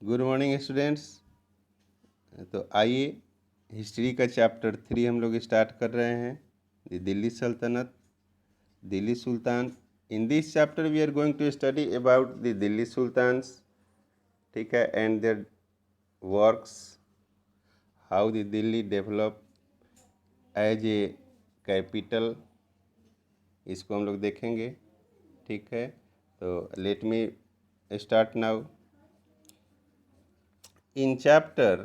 Good morning students. तो आइए history का चैप्टर 3 हम लोग स्टार्ट कर रहे हैं। दिल्ली सल्तनत, दिल्ली सुल्तान। In this chapter we are going to study about the Delhi sultans, ठीक है, and their works, how the Delhi develop as a capital, इसको हम लोग देखेंगे। ठीक है, तो लेट मी स्टार्ट नाउ। इन चैप्टर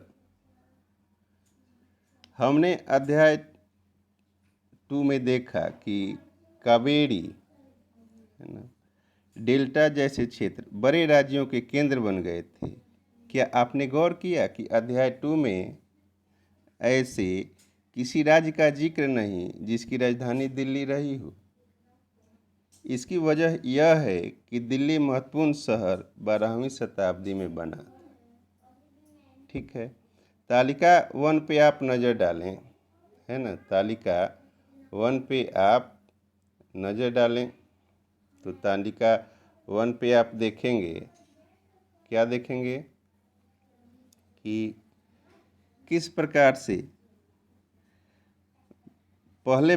हमने अध्याय 2 में देखा कि कावेरी, है ना, डेल्टा जैसे क्षेत्र बड़े राज्यों के केंद्र बन गए थे। क्या आपने गौर किया कि अध्याय 2 में ऐसे किसी राज्य का जिक्र नहीं जिसकी राजधानी दिल्ली रही हो? इसकी वजह यह है कि दिल्ली महत्वपूर्ण शहर 12वीं शताब्दी में बना। ठीक है, तालिका 1 पे आप नज़र डालें, है ना, तालिका 1 पे आप नज़र डालें तो तालिका 1 पे आप देखेंगे, क्या देखेंगे कि किस प्रकार से पहले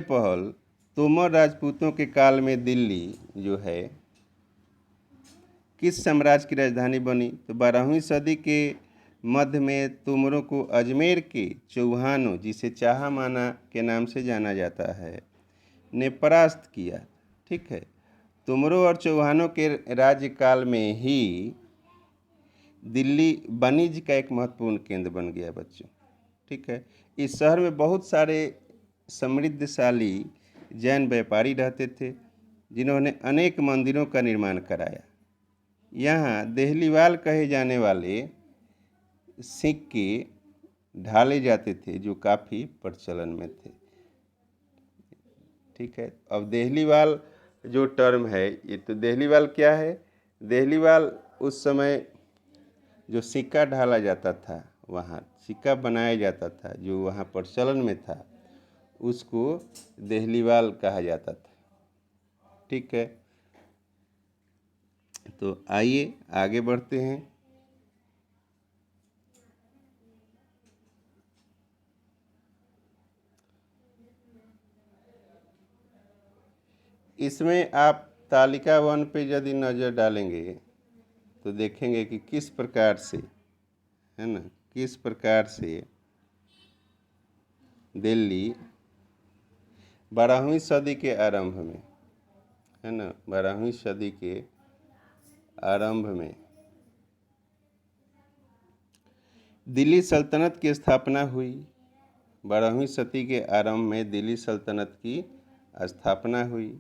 तोमर राजपूतों के काल में दिल्ली जो है किस साम्राज्य की राजधानी बनी। तो 12वीं सदी के मध्य में तोमरों को अजमेर के चौहानों, जिसे चाहमाना के नाम से जाना जाता है, ने परास्त किया। ठीक है, तोमरों और चौहानों के राज्यकाल में ही दिल्ली वाणिज्य का एक महत्वपूर्ण केंद्र बन गया बच्चों। ठीक है, इस शहर में बहुत सारे समृद्धशाली जैन व्यापारी रहते थे जिन्होंने अनेक मंदिरों का निर्माण कराया। यहाँ देहलीवाल कहे जाने वाले सिक्के ढाले जाते थे जो काफ़ी प्रचलन में थे। ठीक है, अब देहलीवाल जो टर्म है, ये तो देहलीवाल क्या है? देहलीवाल उस समय जो सिक्का ढाला जाता था, वहाँ सिक्का बनाया जाता था जो वहाँ प्रचलन में था, उसको देहलीवाल कहा जाता था। ठीक है, तो आइए आगे बढ़ते हैं। इसमें आप तालिका 1 पे यदि नज़र डालेंगे तो देखेंगे कि किस प्रकार से, है ना, किस प्रकार से दिल्ली 12वीं सदी के आरंभ में, है ना, 12वीं सदी के आरंभ में दिल्ली सल्तनत की स्थापना हुई। 12वीं सदी के आरंभ में दिल्ली सल्तनत की स्थापना हुई।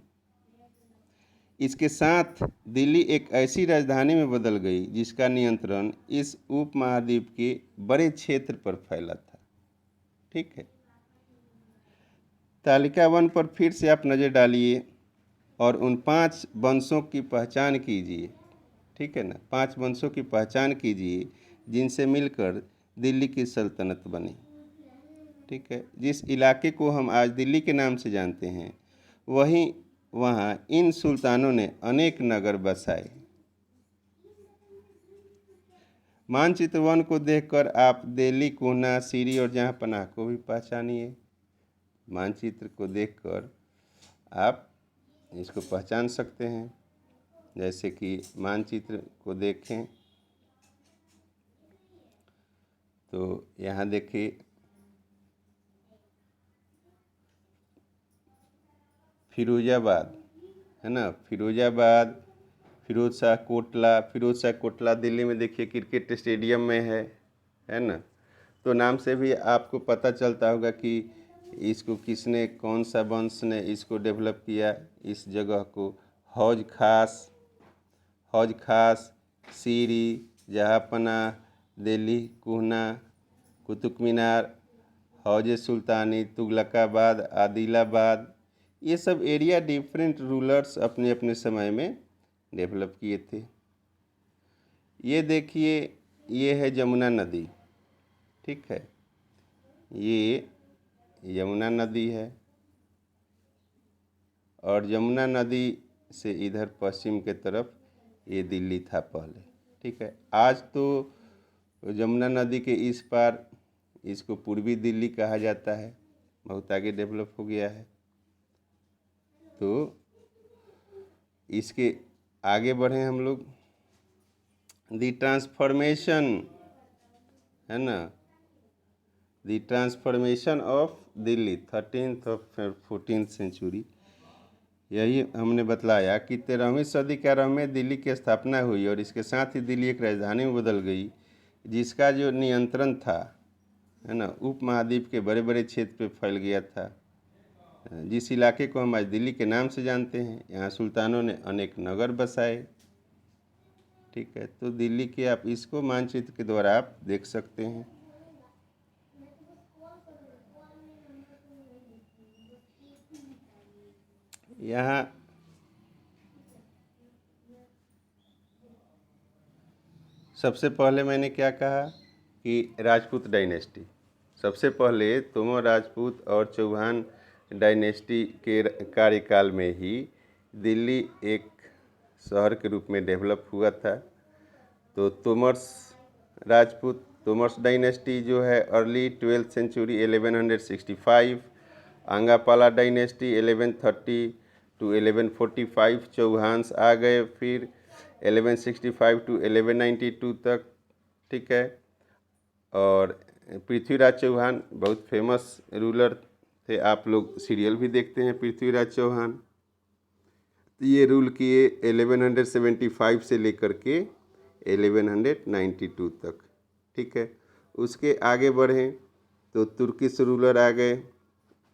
इसके साथ दिल्ली एक ऐसी राजधानी में बदल गई जिसका नियंत्रण इस उपमहाद्वीप के बड़े क्षेत्र पर फैला था। ठीक है, तालिका 1 पर फिर से आप नज़र डालिए और उन 5 वंशों की पहचान कीजिए। ठीक है ना, 5 वंशों की पहचान कीजिए जिनसे मिलकर दिल्ली की सल्तनत बनी। ठीक है, जिस इलाके को हम आज दिल्ली के नाम से जानते हैं, वहाँ इन सुल्तानों ने अनेक नगर बसाए। मानचित्र 1 को देखकर आप दिल्ली, कोहना, सीरी और जहाँपनाह को भी पहचानिए। मानचित्र को देखकर आप इसको पहचान सकते हैं। जैसे कि मानचित्र को देखें तो यहाँ देखिए फिरोजाबाद, है ना, फिरोजाबाद, फिरोज शाह कोटला दिल्ली में देखिए क्रिकेट स्टेडियम में है ना। तो नाम से भी आपको पता चलता होगा कि इसको किसने, कौन सा वंश ने इसको डेवलप किया, इस जगह को। हौज खास, सीरी, जहाँपनाह, दिल्ली, कोहना, कुतुब मीनार, हौज सुल्तानी, तुगलकाबाद, आदिलाबाद, ये सब एरिया डिफरेंट रूलर्स अपने अपने समय में डेवलप किए थे। ये देखिए, ये है यमुना नदी। ठीक है, ये यमुना नदी है और यमुना नदी से इधर पश्चिम के तरफ ये दिल्ली था पहले। ठीक है, आज तो तो यमुना नदी के इस पार इसको पूर्वी दिल्ली कहा जाता है, बहुत आगे डेवलप हो गया है। तो इसके आगे बढ़े हम लोग, दी ट्रांसफॉर्मेशन है ना, दी ट्रांसफॉर्मेशन ऑफ दिल्ली 13th और 14th सेंचुरी। यही हमने बतलाया कि 13वीं सदी के आरंभ में दिल्ली की स्थापना हुई और इसके साथ ही दिल्ली एक राजधानी में बदल गई, जिसका जो नियंत्रण था है ना उपमहाद्वीप के बड़े बड़े क्षेत्र पे फैल गया था, जिस इलाके को हम आज दिल्ली के नाम से जानते हैं। यहाँ सुल्तानों ने अनेक नगर बसाए। ठीक है, तो दिल्ली के आप इसको मानचित्र के द्वारा आप देख सकते हैं। यहाँ सबसे पहले मैंने क्या कहा कि राजपूत डायनेस्टी, सबसे पहले तोमर राजपूत और चौहान डायनेस्टी के कार्यकाल में ही दिल्ली एक शहर के रूप में डेवलप हुआ था। तो तोमर्स राजपूत, तोमर्स डायनेस्टी जो है early 12th century 1165, Anangapala dynasty 1130 to 1145, Chauhans आ गए फिर 1165 to 1192 तक। ठीक है, और पृथ्वीराज चौहान बहुत फेमस रूलर थे, आप लोग सीरियल भी देखते हैं पृथ्वीराज चौहान। ये रूल किए 1175 से लेकर के 1192 तक। ठीक है, उसके आगे बढ़ें तो तुर्किश रूलर आ गए,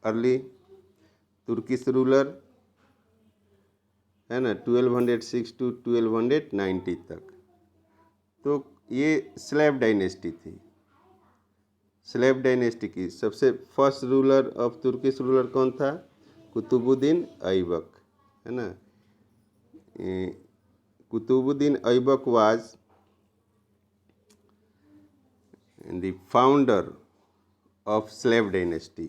अर्ली तुर्किश रूलर है ना 1206 to 1290 तक। तो ये स्लेव डायनेस्टी थी। स्लेव डायनेस्टी की सबसे first ruler of Turkish ruler कौन था? कुतुबुद्दीन ऐबक है ना। Qutubuddin Aibak was the founder of slave dynasty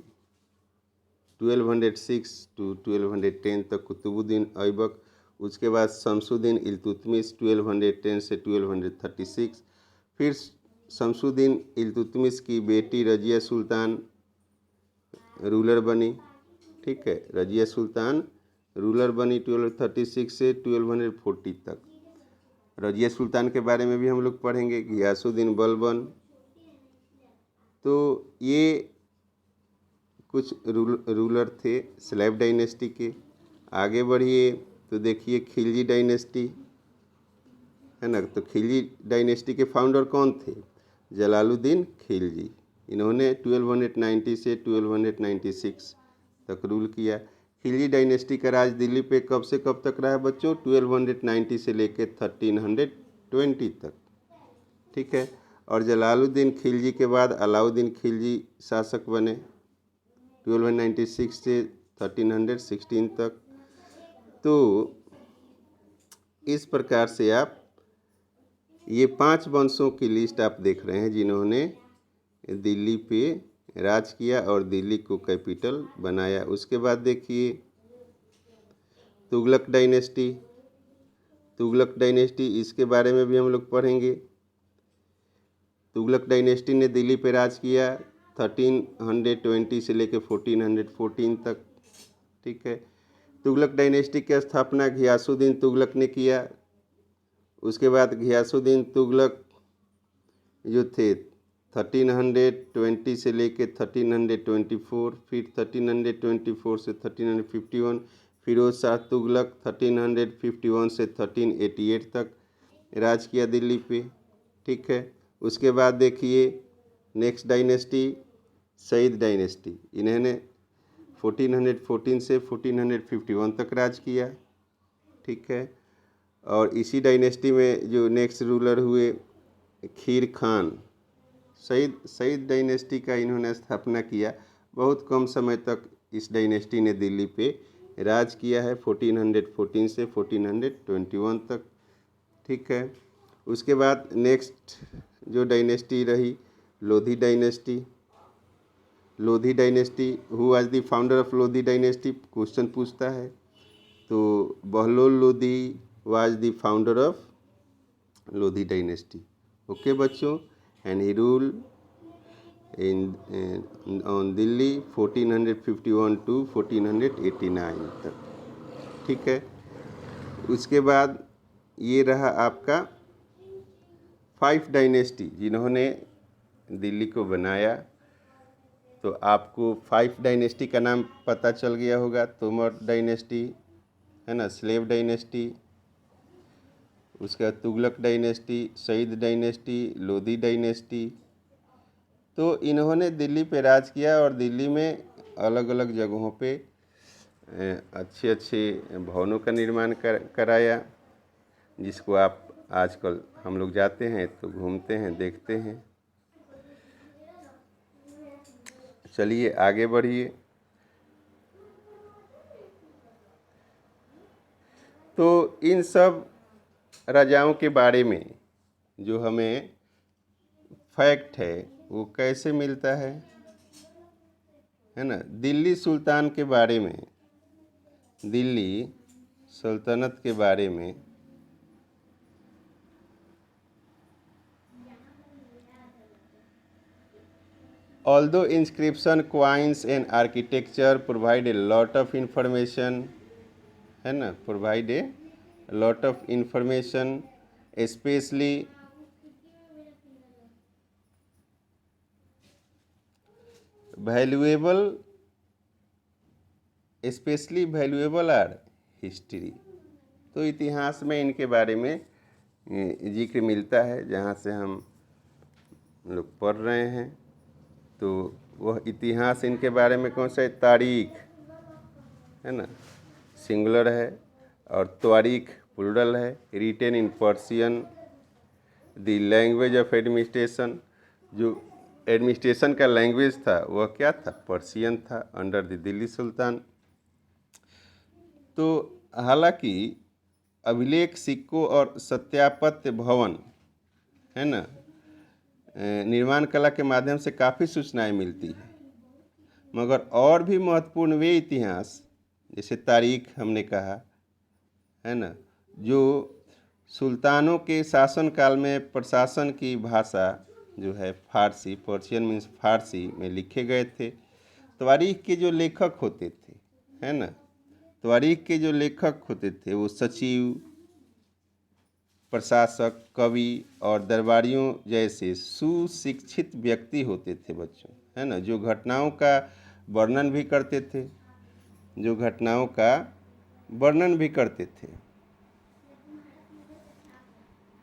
1206 to 1210 तक कुतुबुद्दीन ऐबक। उसके बाद शमसुद्दीन इल्तुतमिश 1210 से 1236। फिर शमसुद्दीन इल्तुतमिश की बेटी रजिया सुल्तान रूलर बनी। ठीक है, रजिया सुल्तान रूलर बनी 1236 से 1240 तक। रजिया सुल्तान के बारे में भी हम लोग पढ़ेंगे, गियासुद्दीन बलबन। तो ये कुछ रूलर थे स्लेव डायनेस्टी के। आगे बढ़िए तो देखिए खिलजी डायनेस्टी है ना। तो खिलजी डायनेस्टी के फाउंडर कौन थे? जलालुद्दीन खिलजी। इन्होंने 1290 से 1296 तक रूल किया। खिलजी डायनेस्टी का राज दिल्ली पे कब से कब तक रहा बच्चों? 1290 से लेकर 1320 तक। ठीक है, और जलालुद्दीन खिलजी के बाद अलाउद्दीन खिलजी शासक बने 1296 से 1316 तक। तो इस प्रकार से आप ये 5 वंशों की लिस्ट आप देख रहे हैं जिन्होंने दिल्ली पे राज किया और दिल्ली को कैपिटल बनाया। उसके बाद देखिए तुगलक डायनेस्टी। तुगलक डायनेस्टी इसके बारे में भी हम लोग पढ़ेंगे। तुगलक डायनेस्टी ने दिल्ली पे राज किया 1320 से लेकर 1414 तक। ठीक है, तुगलक डायनेस्टी की स्थापना घियासुद्दीन तुगलक ने किया। उसके बाद घियासुद्दीन तुगलक जो थे 1320 से लेकर 1324, फिर 1324 से 1351 फिरोज शाह तुगलक 1351 से 1388 तक राज किया दिल्ली पे। ठीक है, उसके बाद देखिए नेक्स्ट डायनेस्टी सईद डायनेस्टी। इन्होंने 1414 से 1451 तक राज किया। ठीक है, और इसी डायनेस्टी में जो नेक्स्ट रूलर हुए खीर खान, सईद डायनेस्टी का इन्होंने स्थापना किया। बहुत कम समय तक इस डायनेस्टी ने दिल्ली पे राज किया है 1414 से 1421 तक। ठीक है, उसके बाद नेक्स्ट जो डायनेस्टी रही Lodhi dynasty. Lodi dynasty, who was the founder of Lodhi dynasty question पूछता है। तो Bahlol Lodhi was the founder of Lodhi dynasty. Okay बच्चों, and he ruled on Delhi 1451 to 1489 तक। ठीक है, उसके बाद ये रहा आपका 5 डायनेस्टी जिन्होंने दिल्ली को बनाया। तो आपको 5 डायनेस्टी का नाम पता चल गया होगा। तोमर डायनेस्टी है ना, स्लेव डायनेस्टी, उसका Tughlaq dynasty, Sayyid dynasty, Lodi dynasty. तो इन्होंने दिल्ली पे राज किया और दिल्ली में अलग अलग जगहों पे अच्छे अच्छे भवनों का निर्माण कराया, जिसको आप आजकल हम लोग जाते हैं तो घूमते हैं, देखते हैं। चलिए आगे बढ़िए। तो इन सब राजाओं के बारे में जो हमें फैक्ट है वो कैसे मिलता है ना। दिल्ली सुल्तान के बारे में, दिल्ली सल्तनत के बारे में although inscription, coins and architecture provide a lot of information, है ना, provide a lot of information, especially valuable are history। तो इतिहास में इनके बारे में जिक्र मिलता है जहाँ से हम लोग पढ़ रहे हैं। तो वह इतिहास इनके बारे में कौन सा है? तारीख है ना, सिंगुलर है, और त्वारीख प्लूरल है। Written in Persian. The language of administration, जो एडमिनिस्ट्रेशन का लैंग्वेज था वह क्या था? पर्शियन था, अंडर द दिल्ली सुल्तान। तो हालांकि अभिलेख, सिक्कों और सत्यापत्य भवन है ना, निर्माण कला के माध्यम से काफ़ी सूचनाएं मिलती है, मगर और भी महत्वपूर्ण वे इतिहास, जैसे तारीख हमने कहा है ना, जो सुल्तानों के शासनकाल में प्रशासन की भाषा जो है फारसी, पर्शियन मीन्स फारसी में लिखे गए थे। तारीख के जो लेखक होते थे है ना, तारीख के जो लेखक होते थे वो सचिव, प्रशासक, कवि और दरबारियों जैसे सुशिक्षित व्यक्ति होते थे बच्चों, है ना, जो घटनाओं का वर्णन भी करते थे, जो घटनाओं का वर्णन भी करते थे।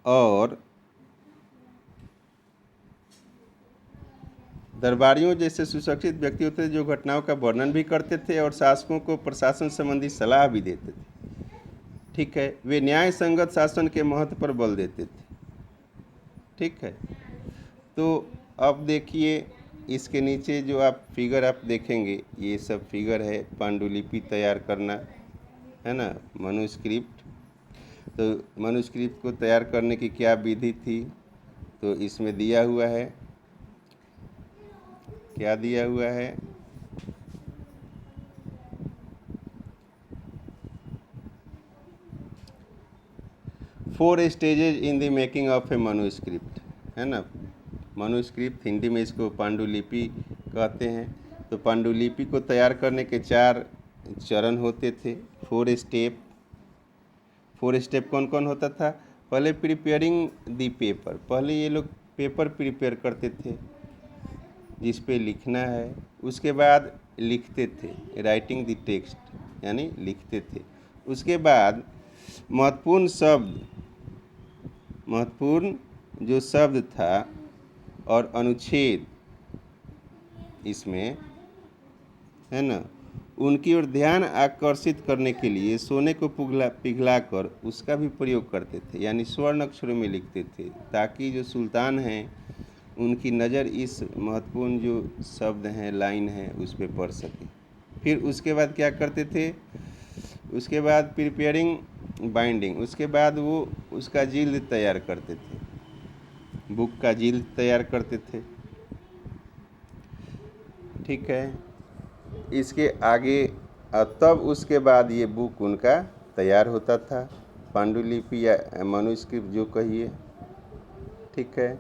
और दरबारियों जैसे सुशिक्षित व्यक्ति होते थे जो घटनाओं का वर्णन भी करते थे और शासकों को प्रशासन संबंधी सलाह भी देते थे। ठीक है, वे न्याय संगत शासन के महत्व पर बल देते थे। ठीक है, तो अब देखिए इसके नीचे जो आप फिगर आप देखेंगे, ये सब फिगर है पांडुलिपि तैयार करना, है ना, मनुस्क्रिप्ट। तो मनुस्क्रिप्ट को तैयार करने की क्या विधि थी, तो इसमें दिया हुआ है। क्या दिया हुआ है? Four stages in the making of A manuscript, है ना। मनुस्क्रिप्ट हिंदी में इसको पांडुलिपि कहते हैं। तो पांडुलिपि को तैयार करने के 4 चरण होते थे, 4 स्टेप। 4 स्टेप कौन कौन होता था? पहले प्रिपेयरिंग द पेपर, पहले ये लोग पेपर प्रिपेयर करते थे जिस पे लिखना है। उसके बाद लिखते थे, राइटिंग द टेक्स्ट, यानी लिखते थे। उसके बाद महत्वपूर्ण जो शब्द था और अनुच्छेद इसमें, है ना, उनकी ओर ध्यान आकर्षित करने के लिए सोने को पिघलाकर उसका भी प्रयोग करते थे, यानी स्वर्ण अक्षरों में लिखते थे, ताकि जो सुल्तान हैं उनकी नज़र इस महत्वपूर्ण जो शब्द हैं, लाइन हैं, उस पर पड़ सके। फिर उसके बाद क्या करते थे? उसके बाद प्रिपेयरिंग बाइंडिंग, उसके बाद वो उसका जिल्द तैयार करते थे, बुक का जिल्द तैयार करते थे। ठीक है, इसके आगे तब उसके बाद ये बुक उनका तैयार होता था, पांडुलिपि या मनुस्क्रिप्ट जो कहिए। ठीक है,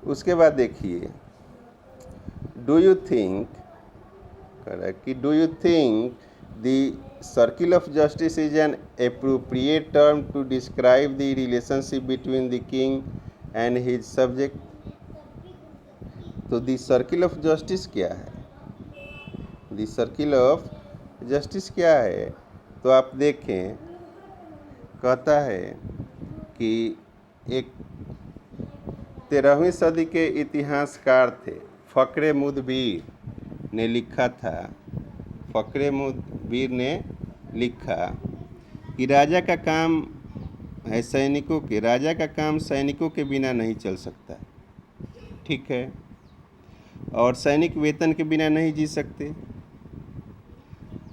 उसके बाद देखिए, डू यू थिंक, करेक्ट, कि do you think the circle of justice is an appropriate term to describe the relationship between the king and his subject. तो द सर्किल ऑफ जस्टिस क्या है? द सर्किल ऑफ जस्टिस क्या है? तो आप देखें, कहता है कि एक 13वीं सदी के इतिहासकार थे फ़क्रे मुदबिर ने लिखा था, फ़क्रे मुदबिर ने लिखा कि राजा का काम है सैनिकों के, राजा का काम सैनिकों के बिना नहीं चल सकता, ठीक है, और सैनिक वेतन के बिना नहीं जी सकते,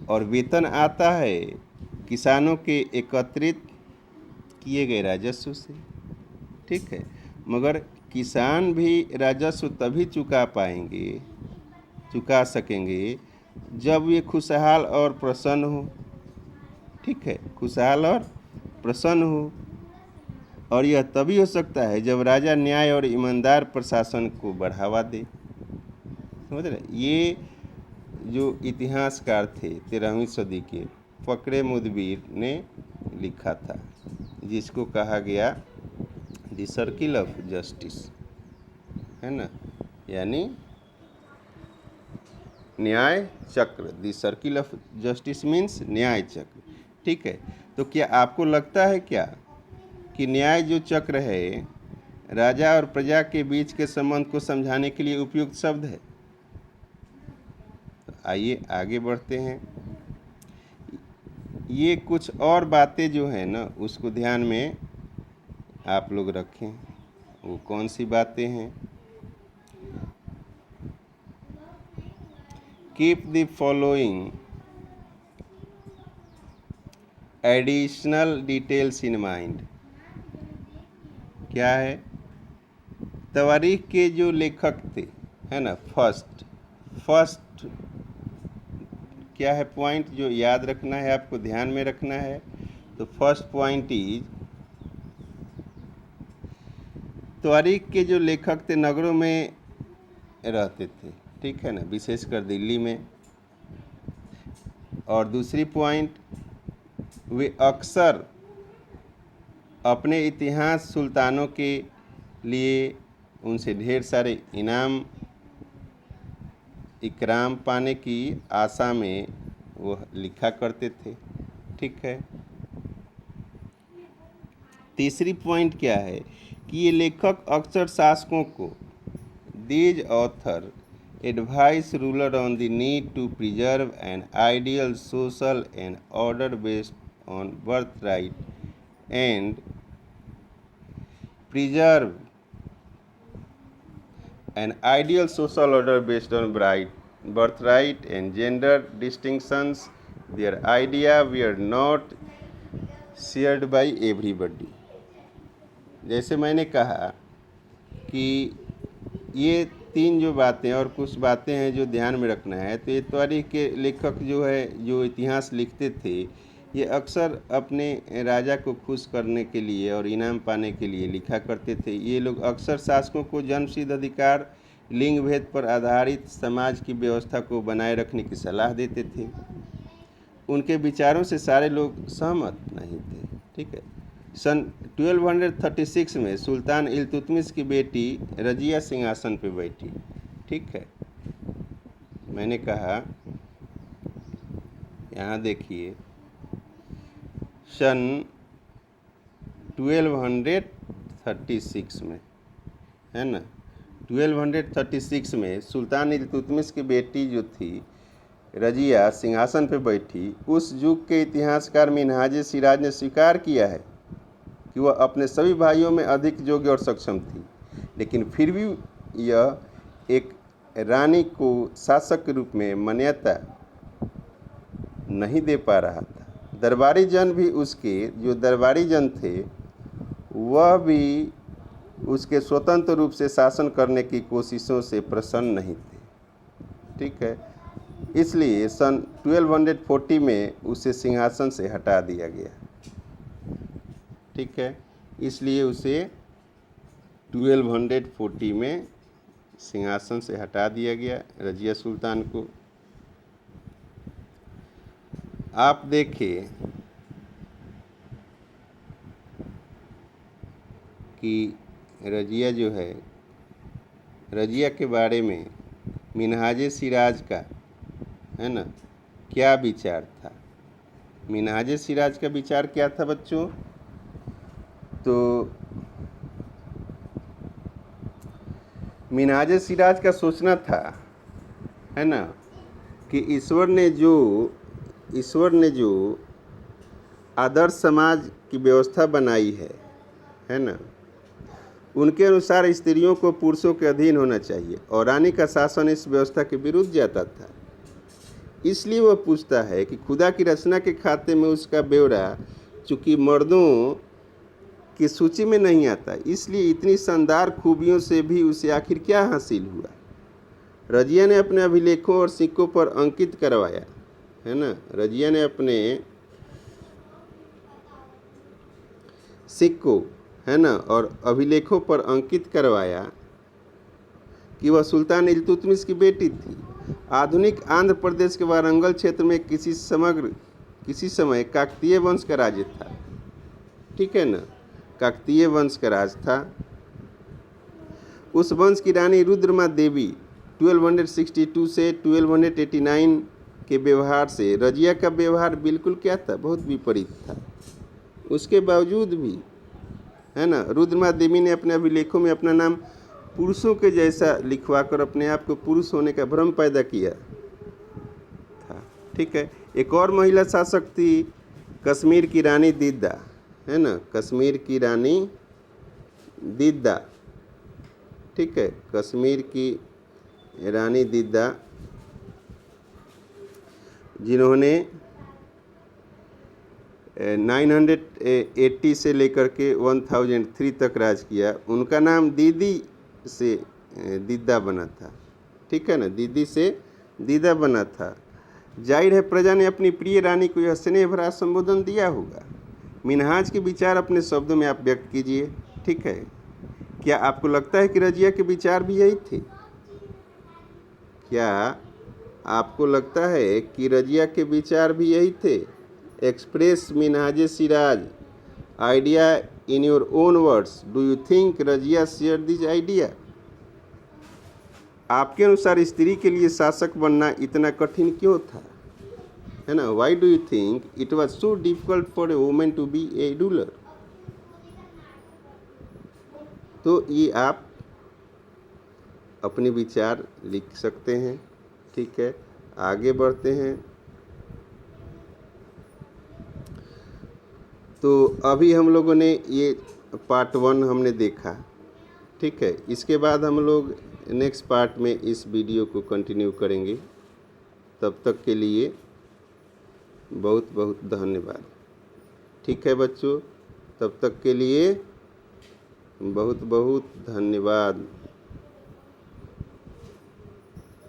और वेतन आता है किसानों के एकत्रित किए गए राजस्व से, ठीक है, मगर किसान भी राजस्व तभी चुका सकेंगे जब ये खुशहाल और प्रसन्न हो, ठीक है, खुशहाल और प्रसन्न हो, और यह तभी हो सकता है जब राजा न्याय और ईमानदार प्रशासन को बढ़ावा दे। समझ रहे? ये जो इतिहासकार थे 13वीं सदी के, फ़क्रे मुदबिर ने लिखा था, जिसको कहा गया द सर्किल ऑफ जस्टिस, है ना, यानी न्याय चक्र। The circle of justice means न्याय चक्र, ठीक है। तो क्या आपको लगता है क्या कि न्याय जो चक्र है राजा और प्रजा के बीच के संबंध को समझाने के लिए उपयुक्त शब्द है? तो आइए आगे बढ़ते हैं। ये कुछ और बातें जो है ना, उसको ध्यान में आप लोग रखें। वो कौन सी बातें हैं? Keep the following additional details in mind. क्या है? तवारीख के जो लेखक थे, है ना, फर्स्ट क्या है पॉइंट जो याद रखना है, आपको ध्यान में रखना है? तो फर्स्ट पॉइंट इज, तवारीख के जो लेखक थे नगरों में रहते थे, ठीक है ना, विशेषकर दिल्ली में। और दूसरी पॉइंट, वे अक्सर अपने इतिहास सुल्तानों के लिए उनसे ढेर सारे इकराम पाने की आशा में वो लिखा करते थे, ठीक है। तीसरी पॉइंट क्या है कि ये लेखक अक्सर शासकों को, these author advise ruler on the need to preserve an ideal social and order based on birth right and preserve an ideal social order based on birthright and gender distinctions. Their idea were not shared by everybody. जैसे मैंने कहा कि ये तीन जो बातें और कुछ बातें हैं जो ध्यान में रखना है। तो ये तारीख के लेखक जो है, जो इतिहास लिखते थे, ये अक्सर अपने राजा को खुश करने के लिए और इनाम पाने के लिए लिखा करते थे। ये लोग अक्सर शासकों को जन्मसिद्ध अधिकार, लिंग भेद पर आधारित समाज की व्यवस्था को बनाए रखने की सलाह देते थे। उनके विचारों से सारे लोग सहमत नहीं थे, ठीक है। सन 1236 में सुल्तान इल्तुतमिश की बेटी रजिया सिंहासन पर बैठी, ठीक है। मैंने कहा, यहाँ देखिए, सन 1236 में, है ना, 1236 में सुल्तान इल्तुतमिश की बेटी जो थी रजिया सिंहासन पर बैठी। उस युग के इतिहासकार मिन्हाज सिराज ने स्वीकार किया है कि वह अपने सभी भाइयों में अधिक योग्य और सक्षम थी, लेकिन फिर भी यह एक रानी को शासक के रूप में मान्यता नहीं दे पा रहा था। दरबारी जन भी उसके, जो दरबारी जन थे, वह भी उसके स्वतंत्र रूप से शासन करने की कोशिशों से प्रसन्न नहीं थे, ठीक है। इसलिए सन 1240 में उसे सिंहासन से हटा दिया गया, ठीक है। इसलिए उसे 1240 में सिंहासन से हटा दिया गया रजिया सुल्तान को। आप देखिए कि रजिया जो है, रजिया के बारे में मिन्हाजे सिराज का, है ना, क्या विचार था। मिन्हाजे सिराज का विचार क्या था बच्चों? तो मिन्हाजे सिराज का सोचना था, है ना, कि ईश्वर ने जो आदर्श समाज की व्यवस्था बनाई है ना, उनके अनुसार स्त्रियों को पुरुषों के अधीन होना चाहिए और रानी का शासन इस व्यवस्था के विरुद्ध जाता था। इसलिए वह पूछता है कि खुदा की रचना के खाते में उसका ब्यौरा चूंकि मर्दों की सूची में नहीं आता, इसलिए इतनी शानदार खूबियों से भी उसे आखिर क्या हासिल हुआ। रजिया ने अपने अभिलेखों और सिक्कों पर अंकित करवाया, है ना, रजिया ने अपने सिक्कों, है ना, और अभिलेखों पर अंकित करवाया कि वह सुल्तान इल्तुतमिश की बेटी थी। आधुनिक आंध्र प्रदेश के वारंगल क्षेत्र में किसी समय काकतीय वंश का राज्य था, ठीक है ना, काकतीय वंश का राज था। उस वंश की रानी रुद्रमा देवी 1262 से 1289 के व्यवहार से रजिया का व्यवहार बिल्कुल क्या था, बहुत विपरीत था। उसके बावजूद भी, है ना, रुद्रमा देवी ने अपने अभिलेखों में अपना नाम पुरुषों के जैसा लिखवाकर अपने आप को पुरुष होने का भ्रम पैदा किया था, ठीक है। एक और महिला शासक थी कश्मीर की रानी दीदा, है ना, कश्मीर की रानी दीदा, ठीक है, कश्मीर की रानी दीदा, जिन्होंने 980 से लेकर के 1003 तक राज किया। उनका नाम दीदी से दीदा बना था, ठीक है ना, दीदी से दीदा बना था। जाहिर है प्रजा ने अपनी प्रिय रानी को यह स्नेह भरा संबोधन दिया होगा। मिन्हाज के विचार अपने शब्दों में आप व्यक्त कीजिए, ठीक है। क्या आपको लगता है कि रजिया के विचार भी यही थे? क्या आपको लगता है कि रजिया के विचार भी यही थे? Express Minhaj e Siraj idea in your own words. Do you think Razia share this idea? आपके अनुसार स्त्री के लिए शासक बनना इतना कठिन क्यों था, है ना? Why do you think it was so difficult for a women to be a ruler? तो ये आप अपने विचार लिख सकते हैं, ठीक है। आगे बढ़ते हैं। तो अभी हम लोगों ने ये पार्ट 1 हमने देखा, ठीक है। इसके बाद हम लोग नेक्स्ट पार्ट में इस वीडियो को कंटिन्यू करेंगे। तब तक के लिए बहुत बहुत धन्यवाद, ठीक है बच्चों। तब तक के लिए बहुत बहुत धन्यवाद।